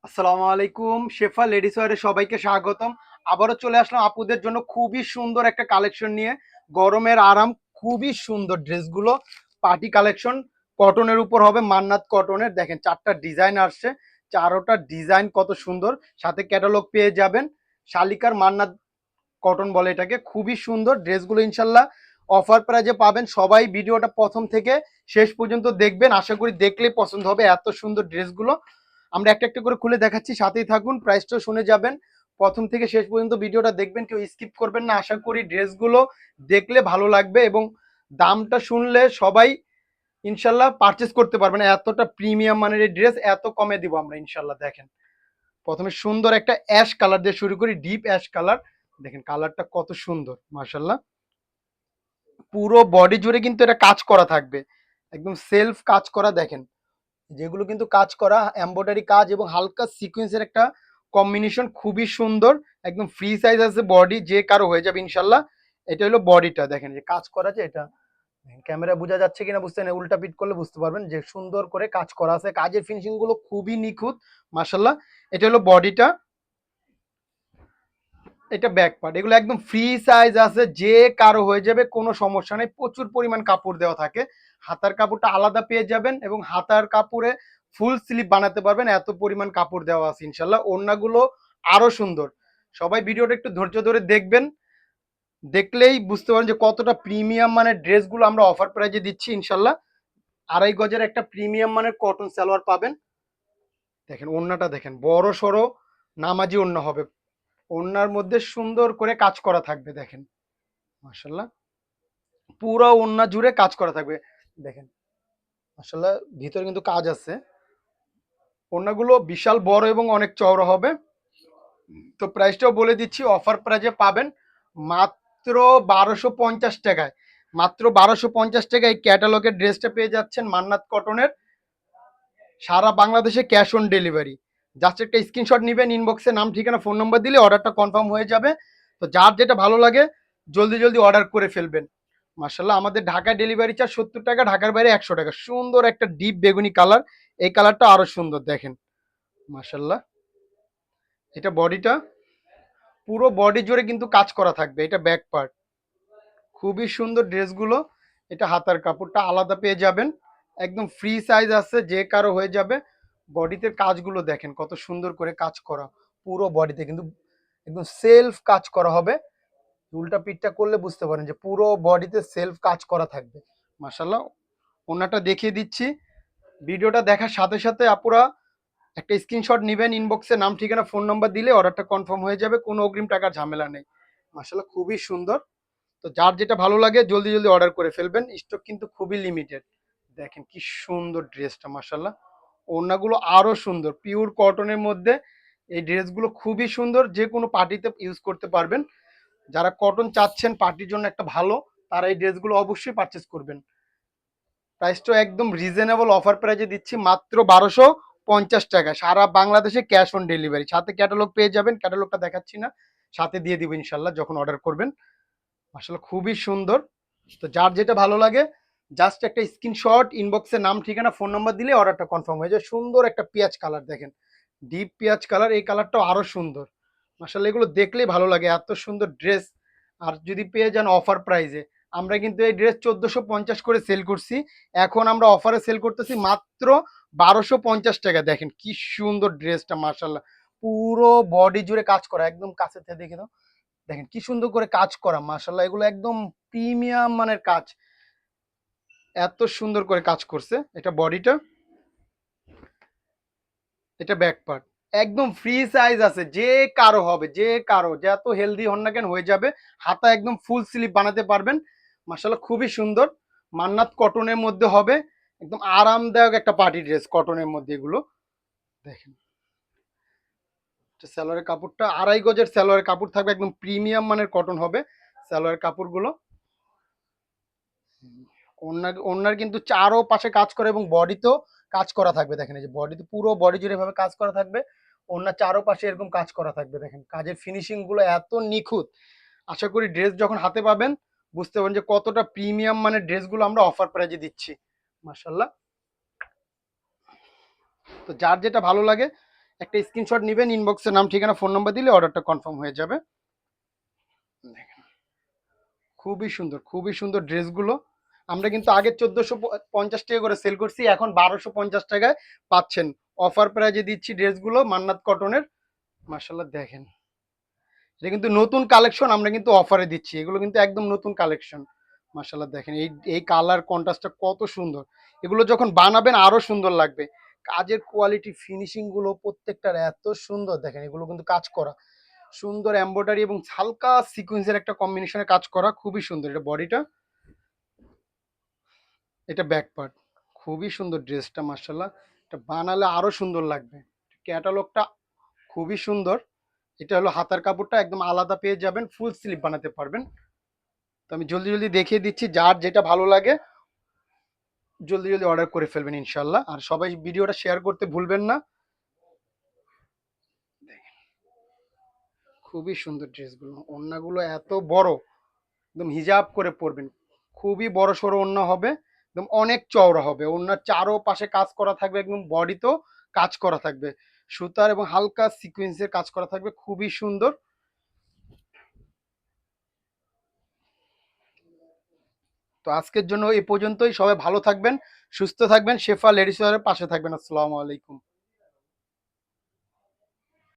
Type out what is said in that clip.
আসসালামু আলাইকুম, শেফা লেডিস ওয়্যারে সবাইকে স্বাগতম। আবারও চলে আসলাম আপুদের জন্য খুবই সুন্দর একটা কালেকশন নিয়ে। গরমের আরাম, খুবই সুন্দর ড্রেসগুলো, পার্টি কালেকশন, কটনের উপর হবে, মান্নাত কটনের। দেখেন চারটা ডিজাইন আসছে, চারোটা ডিজাইন কত সুন্দর, সাথে ক্যাটালগ পেয়ে যাবেন। শালিকার মান্নাত কটন বলে এটাকে, খুবই সুন্দর ড্রেসগুলো ইনশাল্লাহ অফার প্রাইজে পাবেন। সবাই ভিডিওটা প্রথম থেকে শেষ পর্যন্ত দেখবেন, আশা করি দেখলেই পছন্দ হবে এত সুন্দর ড্রেসগুলো। আমরা একটা একটা করে খুলে দেখাচ্ছি, সাথেই থাকুন, প্রাইসটা শুনে যাবেন। প্রথম থেকে শেষ পর্যন্ত ভিডিওটা দেখবেন, কেউ স্কিপ করবেন না। আশা করি ড্রেসগুলো দেখলে ভালো লাগবে এবং দামটা শুনলে সবাই ইনশাল্লাহ পারচেস করতে পারবেন। এতটা প্রিমিয়াম মানের এই ড্রেস এত কমে দিব আমরা ইনশাল্লাহ। দেখেন প্রথমে সুন্দর একটা অ্যাশ কালার দিয়ে শুরু করি, ডিপ অ্যাশ কালার। দেখেন কালারটা কত সুন্দর মাশাল্লাহ। পুরো বডি জুড়ে কিন্তু এটা কাজ করা থাকবে, একদম সেলফ কাজ করা। দেখেন যেগুলো কিন্তু কাজ করা এমব্রয়ডারি কাজ এবং হালকা সিকোয়েন্সের একটা কম্বিনেশন, খুবই সুন্দর। একদম ফ্রি সাইজ আছে, বডি যে কারো হয়ে যাবে ইনশাল্লাহ। এটা হলো বডিটা, দেখেন যে কাজ করা আছে। এটা ক্যামেরা বোঝা যাচ্ছে কিনা বুঝতে না, উল্টা পিট করলে বুঝতে পারবেন যে সুন্দর করে কাজ করা আছে, কাজের ফিনিশিং গুলো খুবই নিখুঁত মাশাল্লাহ। এটা হলো বডিটা, এটা ব্যাক পার্ট। এগুলো একদম ফ্রি সাইজ আছে, যে কারো হয়ে যাবে, কোনো সমস্যা নেই। প্রচুর পরিমাণ কাপড় দেওয়া থাকে, হাতার কাপড়টা আলাদা পেয়ে যাবেন এবং হাতার কাপড়ে ফুল স্লিপ বানাতে পারবেন, এত পরিমাণ কাপড় দেওয়া আছে ইনশাল্লাহ। ওড়নাগুলো আরো সুন্দর। সবাই ভিডিওটা একটু ধৈর্য ধরে দেখবেন, দেখলেই বুঝতে পারেন যে কতটা প্রিমিয়াম মানের ড্রেসগুলো আমরা অফার প্রাইজে দিচ্ছি ইনশাল্লাহ। 2.5 গজের একটা প্রিমিয়াম মানের কটন সালোয়ার পাবেন। দেখেন ওড়নাটা দেখেন, বড় সড়ো নামাজি ওড়না হবে, ওড়নার মধ্যে সুন্দর করে কাজ করা থাকবে। দেখেন মাশাল্লাহ, পুরো ওড়না জুড়ে কাজ করা থাকবে। দেখেন মাশাল্লাহ, ভিতরে কিন্তু কাজ আছে। ওড়নাগুলো বিশাল বড় এবং অনেক চওড়া হবে। তো প্রাইসটাও বলে দিচ্ছি, অফার প্রাইজে পাবেন মাত্র 1250 টাকায়। মাত্র 1250 টাকায় এই ক্যাটালগের ড্রেসটা পেয়ে যাচ্ছেন মান্নাত কটনের, সারা বাংলাদেশে ক্যাশ অন ডেলিভারি। জাস্ট একটা স্ক্রিনশট নেবেন, ইনবক্সে নাম ঠিকানা ফোন নম্বর দিলে অর্ডারটা কনফার্ম হয়ে যাবে। তো যার যেটা ভালো লাগে জলদি জলদি অর্ডার করে ফেলবেন। মার্শাল্লাহ, আমাদের ঢাকায় ডেলিভারি চার্জ 70 টাকা, ঢাকার বাইরে 100 টাকা। সুন্দর একটা ডিপ বেগুনি কালার, এই কালারটা আরো সুন্দর। দেখেন মার্শাল্লাহ, এটা বডিটা, পুরো বডি জুড়ে কিন্তু কাজ করা থাকবে। এটা ব্যাক পার্ট, খুবই সুন্দর ড্রেসগুলো। এটা হাতার কাপড়টা আলাদা পেয়ে যাবেন, একদম ফ্রি সাইজ আছে, যে কারো হয়ে যাবে। বডিতে কাজগুলো দেখেন কত সুন্দর করে কাজ করা, পুরো বডিতে কিন্তু একদম সেলফ কাজ করা হবে। উল্টা পিঠটা করলে বুঝতে পারেন যে পুরো বডিতে সেলফ কাজ করা থাকবে মাশাল্লাহ। ওনাটা দেখিয়ে দিচ্ছি, ভিডিওটা দেখার সাথে সাথে আপুরা একটা স্ক্রিনশট নেবেন, ইনবক্সে নাম ঠিকানা ফোন নাম্বার দিলে অর্ডারটা কনফার্ম হয়ে যাবে, কোনো অগ্রিম টাকার ঝামেলা নেই মাশাল্লাহ। খুবই সুন্দর। তো যার যেটা ভালো লাগে জলদি জলদি অর্ডার করে ফেলবেন, স্টক কিন্তু খুবই লিমিটেড। দেখেন কি সুন্দর ড্রেসটা মাশাল্লাহ, ওড়নাগুলো আরো সুন্দর, পিওর কটনের মধ্যে। এই ড্রেসগুলো খুবই সুন্দর, যে কোনো পার্টিতে ইউজ করতে পারবেন। যারা কটন চাচ্ছেন পার্টির জন্য একটা ভালো, তারা এই ড্রেসগুলো অবশ্যই পারচেস করবেন। প্রাইসটা একদম রিজনেবল অফার প্রাইজে দিচ্ছি মাত্র 1250 টাকা, সারা বাংলাদেশে ক্যাশ অন ডেলিভারি। সাথে ক্যাটালগ পেয়ে যাবেন, ক্যাটালগটা দেখাচ্ছি না, সাথে দিয়ে দিব ইনশাল্লাহ যখন অর্ডার করবেন। আসলে খুবই সুন্দর। তো যার যেটা ভালো লাগে জাস্ট একটা স্ক্রিনশট, ইনবক্সে নাম ঠিকানা ফোন নাম্বার দিলে অর্ডারটা কনফার্ম হয়ে যায়। সুন্দর একটা পেঁয়াজ কালার, দেখেন ডিপ পেঁয়াজ কালার, এই কালারটাও আরো সুন্দর মাশাআল্লাহ। এগুলো দেখলেই ভালো লাগে, এত সুন্দর ড্রেস। আর যদি পেয়ে যান অফার প্রাইজে, আমরা কিন্তু এই ড্রেস 1450 করে সেল করছি, এখন আমরা অফারে সেল করতেছি মাত্র 1250 টাকা। দেখেন কি সুন্দর ড্রেসটা মাশাআল্লাহ, পুরো বডি জুড়ে কাজ করা, একদম কাছে থেকে দেখে দাও। দেখেন কি সুন্দর করে কাজ করা মাশাআল্লাহ, এগুলো একদম প্রিমিয়াম মানের কাজ, এত সুন্দর করে কাজ করছে। এটা বডিটা, এটা ব্যাক পার্ট, একদম ফ্রি সাইজ আছে, যে কারো হবে, যে কারো যত হেলদি হন না কেন হয়ে যাবে। হাতা একদম ফুল স্লিপ বানাতে পারবেন মাশাআল্লাহ, খুবই সুন্দর। মান্নাত কটনের মধ্যে হবে, একদম আরামদায়ক একটা পার্টি ড্রেস কটনের মধ্যে এগুলো। দেখেন সালোয়ারের কাপড়টা 2.5 গজের সালোয়ারের কাপড় থাকবে, একদম প্রিমিয়াম মানের কটন হবে সালোয়ারের কাপড়গুলো। ওনার কিন্তু চারো পাশে কাজ করে এবং বডিতেও কাজ করা থাকবে। দেখেন এই যে বডিতে, পুরো বডি জুড়ে ভাবে কাজ করা থাকবে। ওনার চারো পাশে এরকম কাজ করা থাকবে। দেখেন কাজের ফিনিশিং গুলো এত নিখুঁত, আশা করি ড্রেস যখন হাতে পাবেন বুঝতে পারেন যে কতটা প্রিমিয়াম মানে ড্রেসগুলো আমরা অফার প্রাইজে দিচ্ছি মাশাল্লাহ। তো যার যেটা ভালো লাগে একটা স্ক্রিনশট নেবেন, ইনবক্সে নাম ঠিকানা ফোন নাম্বার দিলে অর্ডারটা কনফার্ম হয়ে যাবে। দেখেন, খুবই সুন্দর, খুবই সুন্দর ড্রেসগুলো। আমরা কিন্তু আগে 1450 টাকা করে সেল করছি, এখন 1250 টাকায় পাচ্ছেন। অফার প্রাইজে দিচ্ছি ড্রেসগুলো মান্নাত কটনের। মাশাআল্লাহ দেখেন, এটা কিন্তু নতুন কালেকশন, আমরা কিন্তু অফারে দিচ্ছি, এগুলো কিন্তু একদম নতুন কালেকশন। মাশাআল্লাহ দেখেন, এই এই কালার কন্ট্রাস্টটা কত সুন্দর। এগুলো যখন বানাবেন আরো সুন্দর লাগবে। কাজের কোয়ালিটি, ফিনিশিং গুলো প্রত্যেকটার এত সুন্দর। দেখেন, এগুলো কিন্তু কাজ করা সুন্দর, এমব্রয়ডারি এবং হালকা সিকোয়েন্সের একটা কম্বিনেশনে কাজ করা, খুবই সুন্দর। এটা বডিটা, এটা ব্যাক পার্ট। খুবই সুন্দর ড্রেসটা মাশাআল্লাহ। এটা বানালে আরো সুন্দর লাগবে। ক্যাটালগটা খুবই সুন্দর। এটা হলো হাতার কাপড়টা একদম আলাদা পেয়ে যাবেন, ফুল স্লিভ বানাতে পারবেন। তো আমি জলদি জলদি দেখিয়ে দিচ্ছি, যার যেটা ভালো লাগে জলদি জলদি অর্ডার করে ফেলবেন ইনশাল্লাহ। আর সবাই ভিডিওটা শেয়ার করতে ভুলবেন না। খুবই সুন্দর ড্রেসগুলো, ওড়নাগুলো এত বড়, একদম হিজাব করে পরবেন। খুবই বড় সড়ো ওড়না হবে, একদম অনেক চওড়া হবে। ওড়নার চারো পাশে কাজ করা থাকবে, একদম বডিতেও কাজ করা থাকবে, সুতার এবং হালকা সিকোয়েন্সের কাজ করা থাকবে, খুবই সুন্দর। তো আজকের জন্য এই পর্যন্তই। সবাই ভালো থাকবেন, সুস্থ থাকবেন, শেফা লেডিস ওয়্যারের পাশে থাকবেন। আসসালামু আলাইকুম।